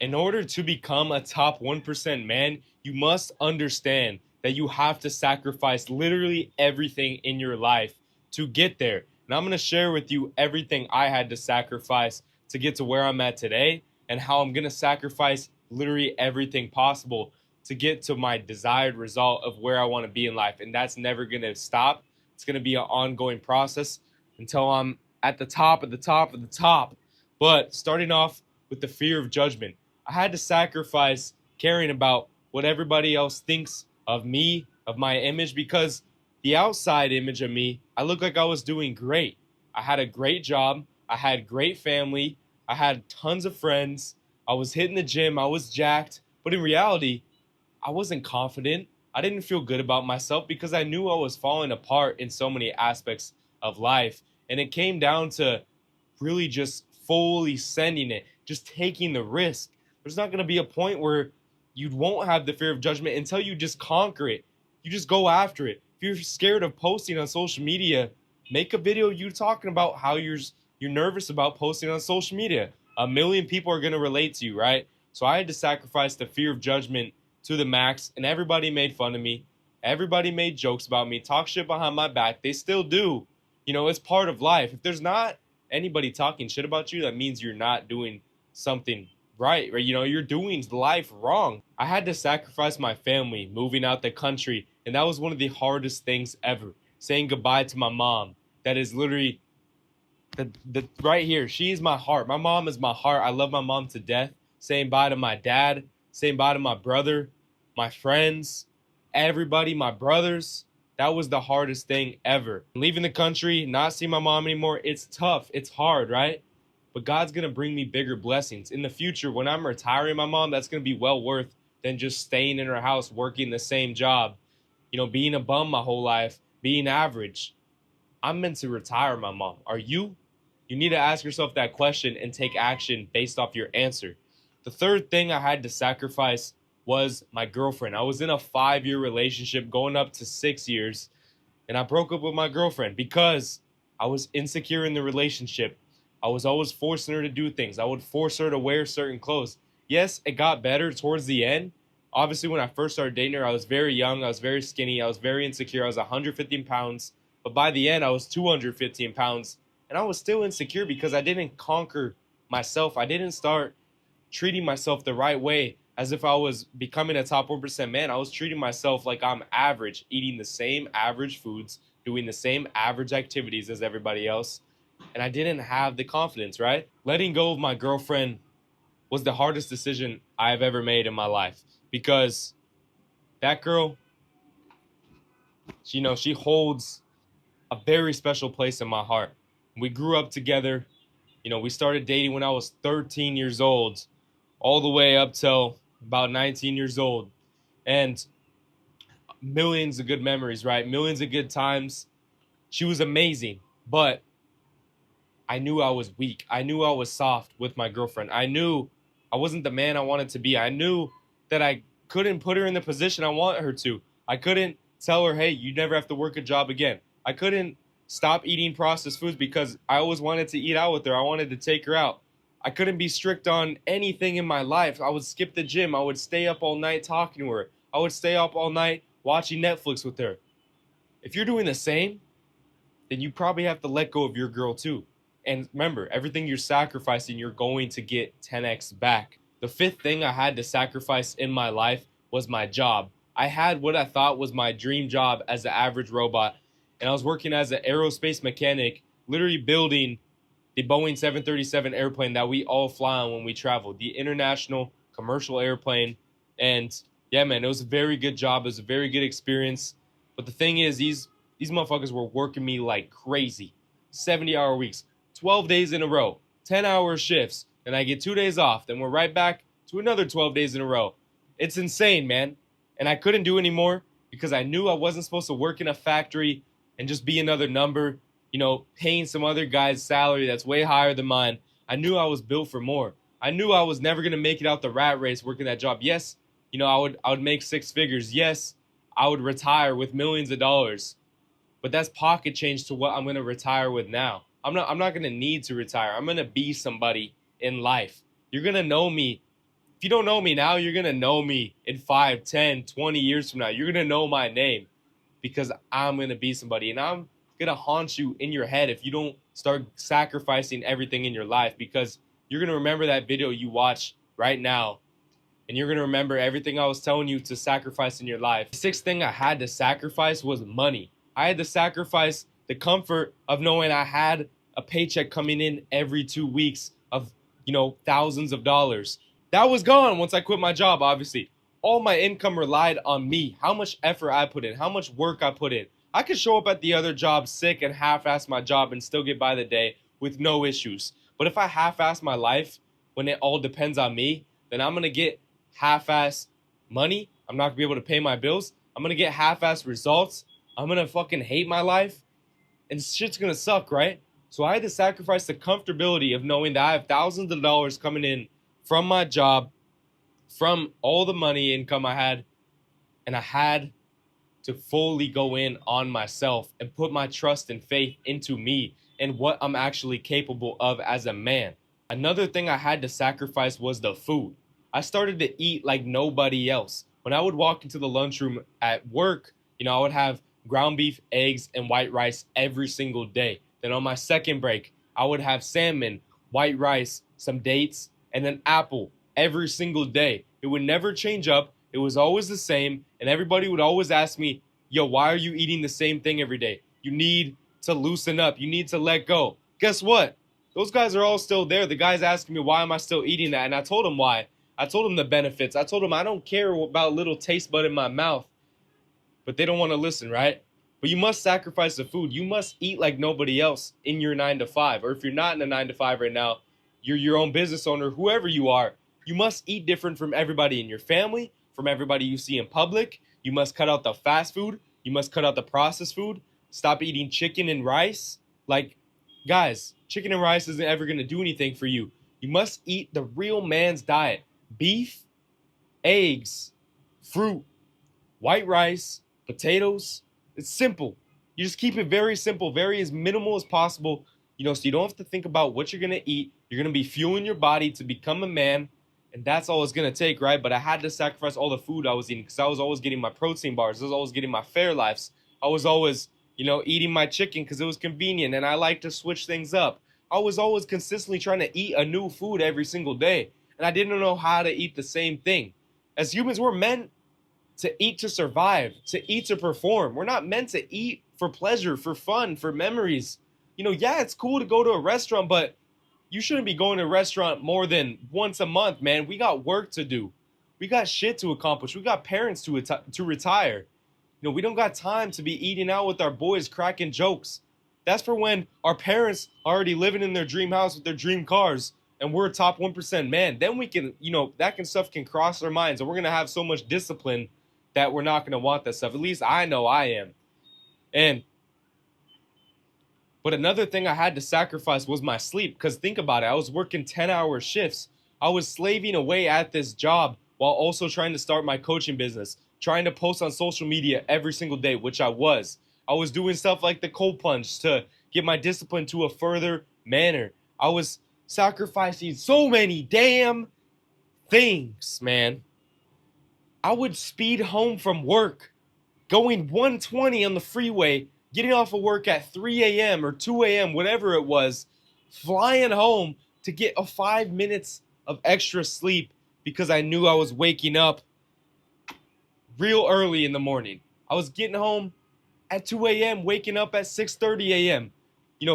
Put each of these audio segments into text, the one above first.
In order to become a top 1% man, you must understand that you have to sacrifice literally everything in your life to get there. And I'm going to share with you everything I had to sacrifice to get to where I'm at today, and how I'm going to sacrifice literally everything possible to get to my desired result of where I want to be in life. And that's never going to stop. It's going to be an ongoing process until I'm at the top of the top of the top. But starting off with the fear of judgment, I had to sacrifice caring about what everybody else thinks of me, of my image, because the outside image of me, I looked like I was doing great. I had a great job. I had great family. I had tons of friends. I was hitting the gym. I was jacked. But in reality, I wasn't confident. I didn't feel good about myself because I knew I was falling apart in so many aspects of life. And it came down to really just fully sending it, just taking the risk. There's not going to be a point where you won't have the fear of judgment until you just conquer it. You just go after it. If you're scared of posting on social media, make a video you talking about how you're nervous about posting on social media. A million people are going to relate to you, right? So I had to sacrifice the fear of judgment to the max, and everybody made fun of me. Everybody made jokes about me, talk shit behind my back. They still do. It's part of life. If there's not anybody talking shit about you, that means you're not doing something right? You're doing life wrong. I had to sacrifice my family, moving out the country, and that was one of the hardest things ever. Saying goodbye to my mom. That is literally the right here. She is my heart. My mom is my heart. I love my mom to death. Saying bye to my dad, saying bye to my brother, my friends, everybody, my brothers. That was the hardest thing ever. Leaving the country, not seeing my mom anymore, it's tough. It's hard, right? But God's going to bring me bigger blessings. In the future, when I'm retiring my mom, that's going to be well worth than just staying in her house, working the same job, being a bum my whole life, being average. I'm meant to retire my mom. Are you? You need to ask yourself that question and take action based off your answer. The third thing I had to sacrifice was my girlfriend. I was in a 5-year relationship going up to 6 years, and I broke up with my girlfriend because I was insecure in the relationship. I was always forcing her to do things. I would force her to wear certain clothes. Yes, it got better towards the end. Obviously, when I first started dating her, I was very young. I was very skinny. I was very insecure. I was 115 pounds. But by the end, I was 215 pounds. And I was still insecure because I didn't conquer myself. I didn't start treating myself the right way as if I was becoming a top 1% man. I was treating myself like I'm average, eating the same average foods, doing the same average activities as everybody else. And I didn't have the confidence, right? Letting go of my girlfriend was the hardest decision I've ever made in my life because that girl, she holds a very special place in my heart. We grew up together. We started dating when I was 13 years old, all the way up till about 19 years old. And millions of good memories, right? Millions of good times. She was amazing, but I knew I was weak. I knew I was soft with my girlfriend. I knew I wasn't the man I wanted to be. I knew that I couldn't put her in the position I want her to. I couldn't tell her, hey, you never have to work a job again. I couldn't stop eating processed foods because I always wanted to eat out with her. I wanted to take her out. I couldn't be strict on anything in my life. I would skip the gym. I would stay up all night talking to her. I would stay up all night watching Netflix with her. If you're doing the same, then you probably have to let go of your girl too. And remember, everything you're sacrificing, you're going to get 10x back. The fifth thing I had to sacrifice in my life was my job. I had what I thought was my dream job as an average robot, and I was working as an aerospace mechanic, literally building the Boeing 737 airplane that we all fly on when we travel, the international commercial airplane. And yeah, man, it was a very good job. It was a very good experience. But the thing is, these motherfuckers were working me like crazy. 70-hour weeks, 12 days in a row, 10-hour shifts. Then I get 2 days off. Then we're right back to another 12 days in a row. It's insane, man. And I couldn't do anymore because I knew I wasn't supposed to work in a factory and just be another number, paying some other guy's salary that's way higher than mine. I knew I was built for more. I knew I was never going to make it out the rat race working that job. Yes, I would make 6 figures. Yes, I would retire with millions of dollars. But that's pocket change to what I'm going to retire with now. I'm not going to need to retire. I'm going to be somebody in life. You're going to know me If you don't know me now, you're going to know me in 5, 10, 20 years from now. You're going to know my name because I'm going to be somebody. And I'm going to haunt you in your head if you don't start sacrificing everything in your life, because you're going to remember that video you watch right now. And you're going to remember everything I was telling you to sacrifice in your life. The sixth thing I had to sacrifice was money. I had to sacrifice the comfort of knowing I had a paycheck coming in every 2 weeks of, thousands of dollars. That was gone once I quit my job, obviously. All my income relied on me, how much effort I put in, how much work I put in. I could show up at the other job sick and half-ass my job and still get by the day with no issues. But if I half-ass my life when it all depends on me, then I'm going to get half-ass money. I'm not going to be able to pay my bills. I'm going to get half-ass results. I'm going to fucking hate my life. And shit's going to suck, right? So I had to sacrifice the comfortability of knowing that I have thousands of dollars coming in from my job, from all the money income I had, and I had to fully go in on myself and put my trust and faith into me and what I'm actually capable of as a man. Another thing I had to sacrifice was the food. I started to eat like nobody else. When I would walk into the lunchroom at work, I would have ground beef, eggs, and white rice every single day. Then on my second break, I would have salmon, white rice, some dates, and an apple every single day. It would never change up. It was always the same. And everybody would always ask me, yo, why are you eating the same thing every day? You need to loosen up. You need to let go. Guess what? Those guys are all still there. The guy's asking me, why am I still eating that? And I told him why. I told him the benefits. I told him I don't care about little taste bud in my mouth. But they don't want to listen, right? But you must sacrifice the food. You must eat like nobody else in your 9 to 5. Or if you're not in a 9 to 5 right now, you're your own business owner, whoever you are, you must eat different from everybody in your family, from everybody you see in public. You must cut out the fast food. You must cut out the processed food. Stop eating chicken and rice. Like, guys, chicken and rice isn't ever going to do anything for you. You must eat the real man's diet. Beef, eggs, fruit, white rice, potatoes. It's simple. You just keep it very simple, very as minimal as possible, so you don't have to think about what you're going to eat. You're going to be fueling your body to become a man, and that's all it's going to take, right? But I had to sacrifice all the food I was eating because I was always getting my protein bars. I was always getting my Fairlifes. I was always, eating my chicken because it was convenient, and I like to switch things up. I was always consistently trying to eat a new food every single day, and I didn't know how to eat the same thing. As humans, we're meant to eat to survive, to eat to perform. We're not meant to eat for pleasure, for fun, for memories. Yeah, it's cool to go to a restaurant, but you shouldn't be going to a restaurant more than once a month, man. We got work to do. We got shit to accomplish. We got parents to retire. We don't got time to be eating out with our boys, cracking jokes. That's for when our parents are already living in their dream house with their dream cars and we're a top 1% man. Then we can, stuff can cross our minds, and we're going to have so much discipline that we're not going to want that stuff. At least I know I am. But another thing I had to sacrifice was my sleep, because think about it. I was working 10-hour shifts. I was slaving away at this job while also trying to start my coaching business, trying to post on social media every single day, which I was. I was doing stuff like the cold plunge to get my discipline to a further manner. I was sacrificing so many damn things, man. I would speed home from work, going 120 on the freeway, getting off of work at 3 a.m. or 2 a.m., whatever it was, flying home to get 5 minutes of extra sleep because I knew I was waking up real early in the morning. I was getting home at 2 a.m., waking up at 6:30 a.m.,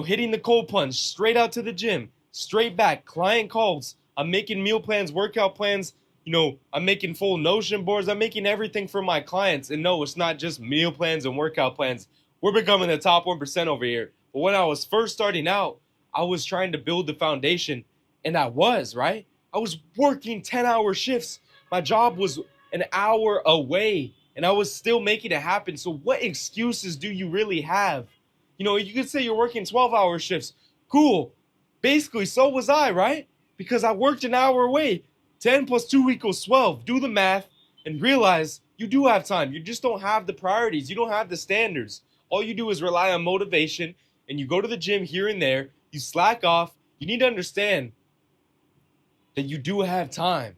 hitting the cold plunge, straight out to the gym, straight back, client calls. I'm making meal plans, workout plans. I'm making full Notion boards. I'm making everything for my clients. And no, it's not just meal plans and workout plans. We're becoming the top 1% over here. But when I was first starting out, I was trying to build the foundation. And I was, right? I was working 10-hour shifts. My job was an hour away, and I was still making it happen. So what excuses do you really have? You could say you're working 12-hour shifts. Cool. Basically, so was I, right? Because I worked an hour away. 10 plus 2 equals 12. Do the math and realize you do have time. You just don't have the priorities. You don't have the standards. All you do is rely on motivation, and you go to the gym here and there. You slack off. You need to understand that you do have time.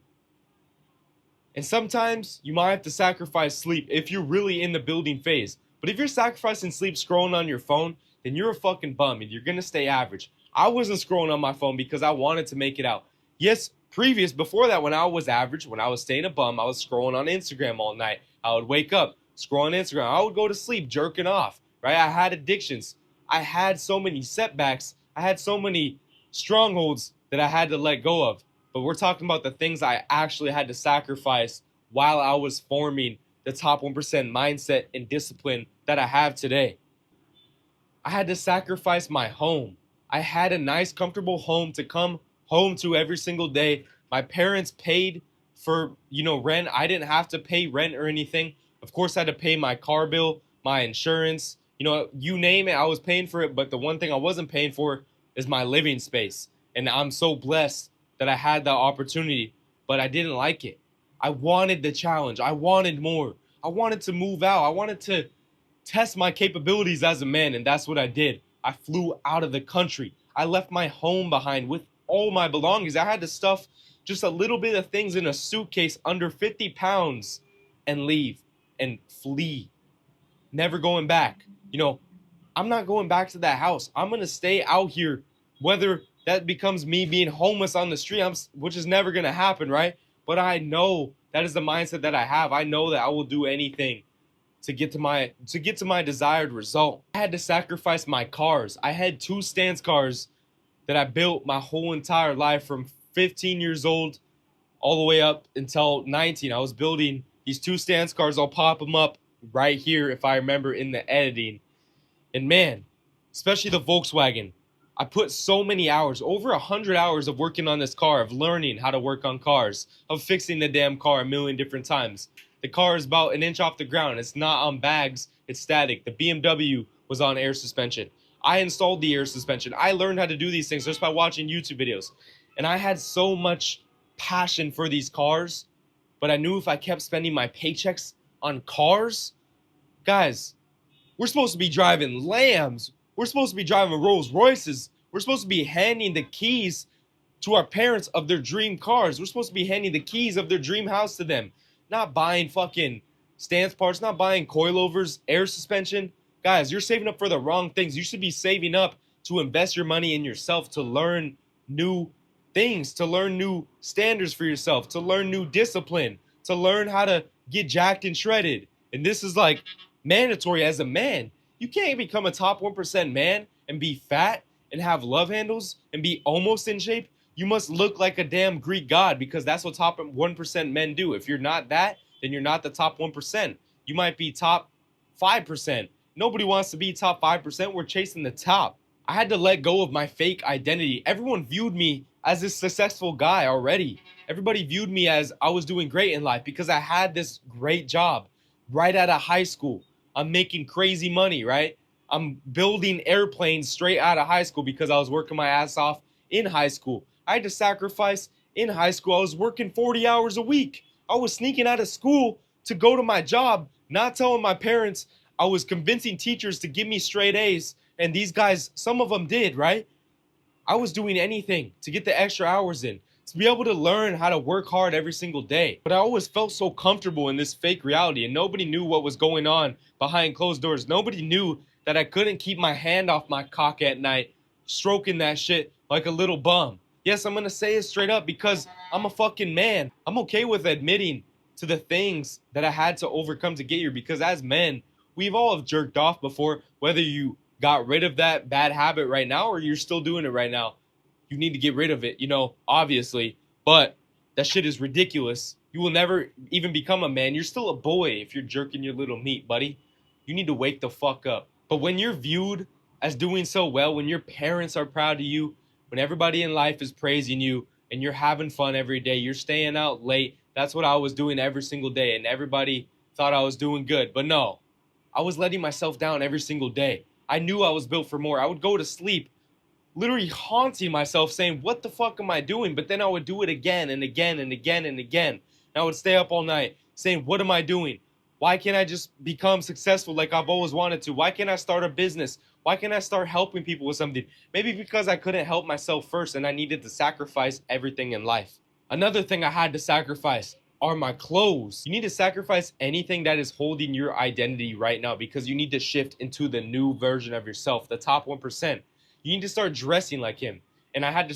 And sometimes you might have to sacrifice sleep if you're really in the building phase. But if you're sacrificing sleep scrolling on your phone, then you're a fucking bum and you're gonna stay average. I wasn't scrolling on my phone because I wanted to make it out. Yes, before that, when I was average, when I was staying a bum, I was scrolling on Instagram all night. I would wake up, scroll on Instagram. I would go to sleep jerking off, right? I had addictions. I had so many setbacks. I had so many strongholds that I had to let go of. But we're talking about the things I actually had to sacrifice while I was forming the top 1% mindset and discipline that I have today. I had to sacrifice my home. I had a nice, comfortable home to come home to every single day. My parents paid for, rent. I didn't have to pay rent or anything. Of course, I had to pay my car bill, my insurance, you name it, I was paying for it. But the one thing I wasn't paying for is my living space. And I'm so blessed that I had that opportunity, but I didn't like it. I wanted the challenge. I wanted more. I wanted to move out. I wanted to test my capabilities as a man, and that's what I did. I flew out of the country. I left my home behind with all my belongings. I had to stuff just a little bit of things in a suitcase under 50 pounds and leave and flee. Never going back. I'm not going back to that house. I'm going to stay out here, whether that becomes me being homeless on the street, which is never going to happen, right? But I know that is the mindset that I have. I know that I will do anything to get to my desired result. I had to sacrifice my cars. I had 2 stance cars that I built my whole entire life from 15 years old all the way up until 19. I was building these 2 stance cars. I'll pop them up right here if I remember in the editing. And man, especially the Volkswagen, I put so many hours, over 100 hours of working on this car, of learning how to work on cars, of fixing the damn car a million different times. The car is about an inch off the ground. It's not on bags. It's static. The BMW was on air suspension. I installed the air suspension. I learned how to do these things just by watching YouTube videos. And I had so much passion for these cars, but I knew if I kept spending my paychecks on cars, guys, we're supposed to be driving Lambs. We're supposed to be driving Rolls Royces. We're supposed to be handing the keys to our parents of their dream cars. We're supposed to be handing the keys of their dream house to them. Not buying fucking stance parts, not buying coilovers, air suspension. Guys, you're saving up for the wrong things. You should be saving up to invest your money in yourself, to learn new things, to learn new standards for yourself, to learn new discipline, to learn how to get jacked and shredded. And this is like mandatory as a man. You can't become a top 1% man and be fat and have love handles and be almost in shape. You must look like a damn Greek god, because that's what top 1% men do. If you're not that, then you're not the top 1%. You might be top 5%. Nobody wants to be top 5%. We're chasing the top. I had to let go of my fake identity. Everyone viewed me as this successful guy already. Everybody viewed me as I was doing great in life because I had this great job right out of high school. I'm making crazy money, right? I'm building airplanes straight out of high school because I was working my ass off in high school. I had to sacrifice in high school. I was working 40 hours a week. I was sneaking out of school to go to my job, not telling my parents. I was convincing teachers to give me straight A's. And these guys, some of them did, right? I was doing anything to get the extra hours in, to be able to learn how to work hard every single day. But I always felt so comfortable in this fake reality, and nobody knew what was going on behind closed doors. Nobody knew that I couldn't keep my hand off my cock at night, stroking that shit like a little bum. Yes, I'm gonna say it straight up because I'm a fucking man. I'm okay with admitting to the things that I had to overcome to get here, because as men, we've all have jerked off before, whether you got rid of that bad habit right now or you're still doing it right now. You need to get rid of it, obviously, but that shit is ridiculous. You will never even become a man. You're still a boy if you're jerking your little meat, buddy. You need to wake the fuck up. But when you're viewed as doing so well, when your parents are proud of you, when everybody in life is praising you and you're having fun every day, you're staying out late. That's what I was doing every single day, and everybody thought I was doing good. But no, I was letting myself down every single day. I knew I was built for more. I would go to sleep literally haunting myself saying, what the fuck am I doing? But then I would do it again and again and again and again. And I would stay up all night saying, what am I doing? Why can't I just become successful like I've always wanted to? Why can't I start a business? Why can't I start helping people with something? Maybe because I couldn't help myself first and I needed to sacrifice everything in life. Another thing I had to sacrifice, are my clothes. You need to sacrifice anything that is holding your identity right now because you need to shift into the new version of yourself, the top 1%. You need to start dressing like him. And I had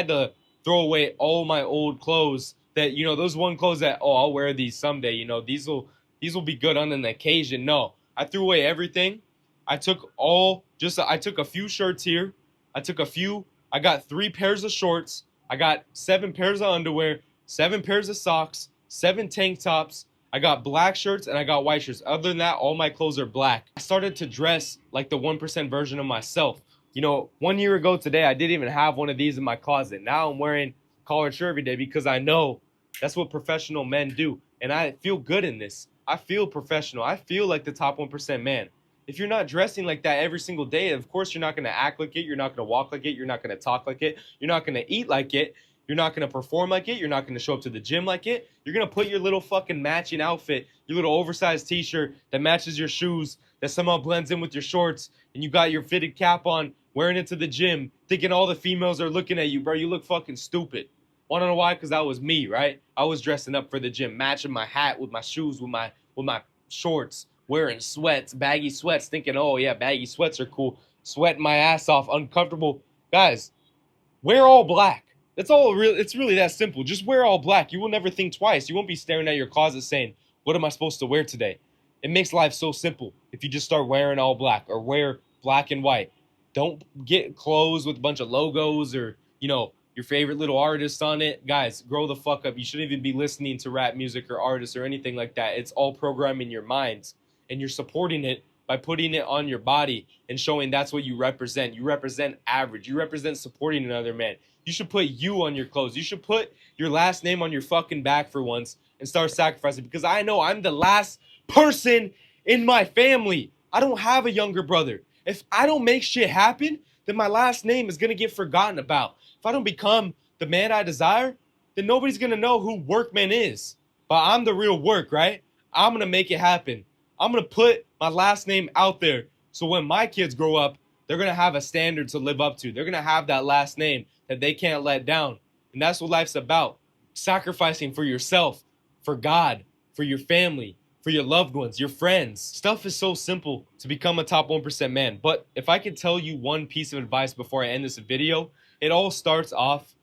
to throw away all my old clothes that, those one clothes that, oh, I'll wear these someday, these will be good on an occasion. No, I threw away everything. I took a few shirts here. I got 3 pairs of shorts. I got 7 pairs of underwear, 7 pairs of socks, 7 tank tops. I got black shirts and I got white shirts. Other than that, all my clothes are black. I started to dress like the 1% version of myself. 1 year ago today, I didn't even have one of these in my closet. Now I'm wearing a collared shirt every day because I know that's what professional men do. And I feel good in this. I feel professional. I feel like the top 1% man. If you're not dressing like that every single day, of course you're not going to act like it. You're not going to walk like it. You're not going to talk like it. You're not going to eat like it. You're not going to perform like it. You're not going to show up to the gym like it. You're going to put your little fucking matching outfit, your little oversized t-shirt that matches your shoes, that somehow blends in with your shorts, and you got your fitted cap on, wearing it to the gym, thinking all the females are looking at you, bro. You look fucking stupid. Want to know why? Because that was me, right? I was dressing up for the gym, matching my hat with my shoes, with my shorts, wearing sweats, baggy sweats, thinking, oh yeah, baggy sweats are cool. Sweating my ass off, uncomfortable. Guys, wear all black. That's all real. It's really that simple. Just wear all black. You will never think twice. You won't be staring at your closet saying, what am I supposed to wear today? It makes life so simple if you just start wearing all black or wear black and white. Don't get clothes with a bunch of logos or, your favorite little artist on it. Guys, grow the fuck up. You shouldn't even be listening to rap music or artists or anything like that. It's all programming your minds, and you're supporting it by putting it on your body and showing that's what you represent. You represent average. You represent supporting another man. You should put you on your clothes. You should put your last name on your fucking back for once and start sacrificing, because I know I'm the last person in my family. I don't have a younger brother. If I don't make shit happen, then my last name is going to get forgotten about. If I don't become the man I desire, then nobody's going to know who Workman is. But I'm the real work, right? I'm going to make it happen. I'm going to put my last name out there. So when my kids grow up, they're going to have a standard to live up to. They're going to have that last name that they can't let down. And that's what life's about. Sacrificing for yourself, for God, for your family, for your loved ones, your friends. Stuff is so simple to become a top 1% man. But if I could tell you one piece of advice before I end this video, it all starts off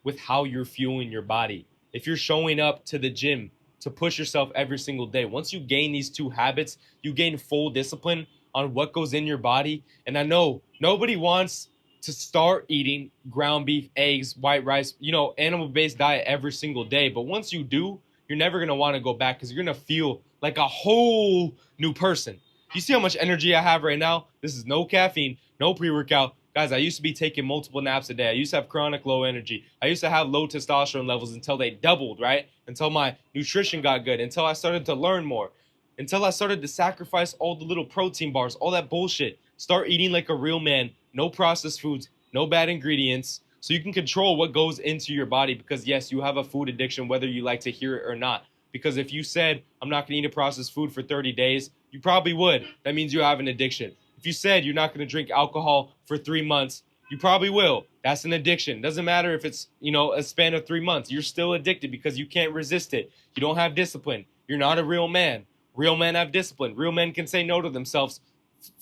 with how you're fueling your body. If you're showing up to the gym to push yourself every single day, once you gain these 2 habits, you gain full discipline on what goes in your body. And I know nobody wants to start eating ground beef, eggs, white rice, animal-based diet every single day. But once you do, you're never going to want to go back because you're going to feel like a whole new person. You see how much energy I have right now? This is no caffeine, no pre-workout. Guys, I used to be taking multiple naps a day. I used to have chronic low energy. I used to have low testosterone levels until they doubled, right? Until my nutrition got good, until I started to learn more, until I started to sacrifice all the little protein bars, all that bullshit. Start eating like a real man. No processed foods, no bad ingredients, so you can control what goes into your body. Because yes, you have a food addiction, whether you like to hear it or not. Because if you said, I'm not going to eat a processed food for 30 days, you probably would. That means you have an addiction. If you said you're not going to drink alcohol for 3 months, you probably will. That's an addiction. Doesn't matter if it's, a span of 3 months. You're still addicted because you can't resist it. You don't have discipline. You're not a real man. Real men have discipline. Real men can say no to themselves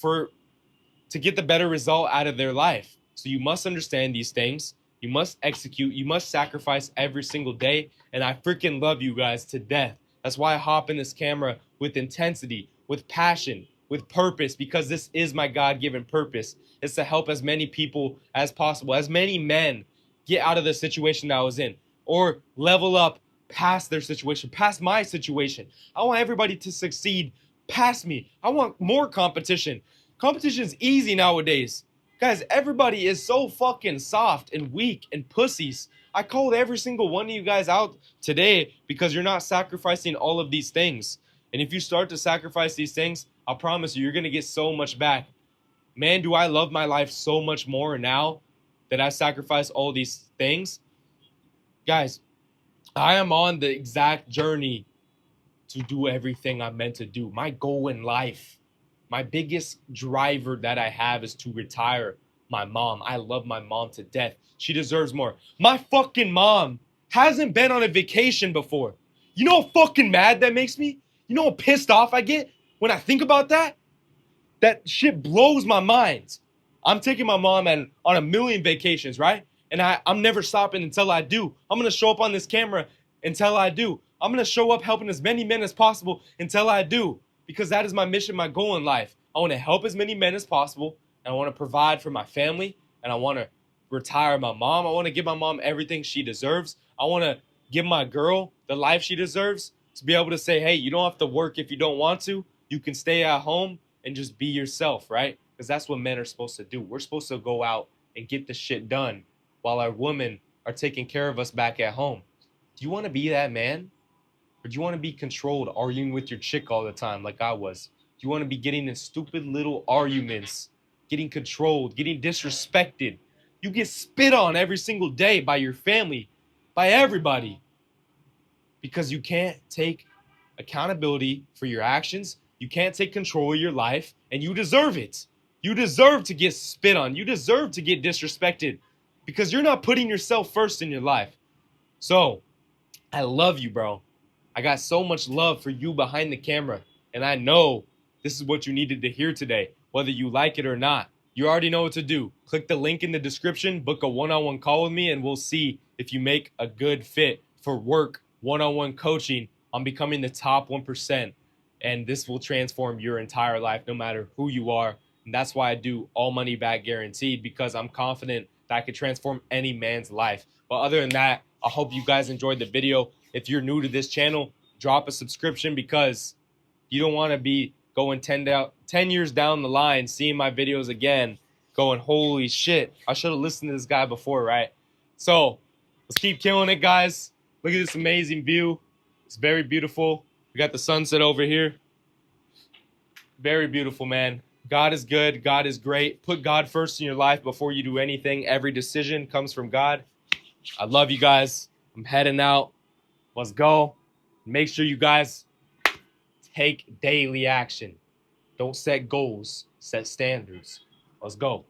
to get the better result out of their life. So you must understand these things. You must execute. You must sacrifice every single day. And I freaking love you guys to death. That's why I hop in this camera with intensity, with passion, with purpose, because this is my God-given purpose. It's to help as many people as possible, as many men get out of the situation that I was in, or level up past their situation, past my situation. I want everybody to succeed past me. I want more competition. Competition's easy nowadays. Guys, everybody is so fucking soft and weak and pussies. I called every single one of you guys out today because you're not sacrificing all of these things. And if you start to sacrifice these things, I promise you're going to get so much back. Man, do I love my life so much more now that I sacrifice all these things. Guys, I am on the exact journey to do everything I'm meant to do. My goal in life, my biggest driver that I have is to retire my mom. I love my mom to death. She deserves more. My fucking mom hasn't been on a vacation before. You know how fucking mad that makes me? You know how pissed off I get when I think about that? That shit blows my mind. I'm taking my mom on a million vacations, right? And I'm never stopping until I do. I'm gonna show up on this camera until I do. I'm gonna show up helping as many men as possible until I do. Because that is my mission, my goal in life. I wanna help as many men as possible, and I wanna provide for my family, and I wanna retire my mom. I wanna give my mom everything she deserves. I wanna give my girl the life she deserves to be able to say, hey, you don't have to work if you don't want to. You can stay at home and just be yourself, right? Because that's what men are supposed to do. We're supposed to go out and get the shit done while our women are taking care of us back at home. Do you want to be that man? Or do you want to be controlled, arguing with your chick all the time like I was? Do you want to be getting in stupid little arguments, getting controlled, getting disrespected? You get spit on every single day by your family, by everybody, because you can't take accountability for your actions. You can't take control of your life, and you deserve it. You deserve to get spit on. You deserve to get disrespected because you're not putting yourself first in your life. So, I love you, bro. I got so much love for you behind the camera, and I know this is what you needed to hear today, whether you like it or not. You already know what to do. Click the link in the description, book a one-on-one call with me, and we'll see if you make a good fit for work, one-on-one coaching on becoming the top 1%. And this will transform your entire life, no matter who you are. And that's why I do all money back guaranteed, because I'm confident that I could transform any man's life. But other than that, I hope you guys enjoyed the video. If you're new to this channel, drop a subscription, because you don't want to be going 10 years down the line, seeing my videos again, going, holy shit, I should have listened to this guy before, right? So let's keep killing it, guys. Look at this amazing view. It's very beautiful. We got the sunset over here. Very beautiful, man. God is good. God is great. Put God first in your life before you do anything. Every decision comes from God. I love you guys. I'm heading out. Let's go. Make sure you guys take daily action. Don't set goals, set standards. Let's go.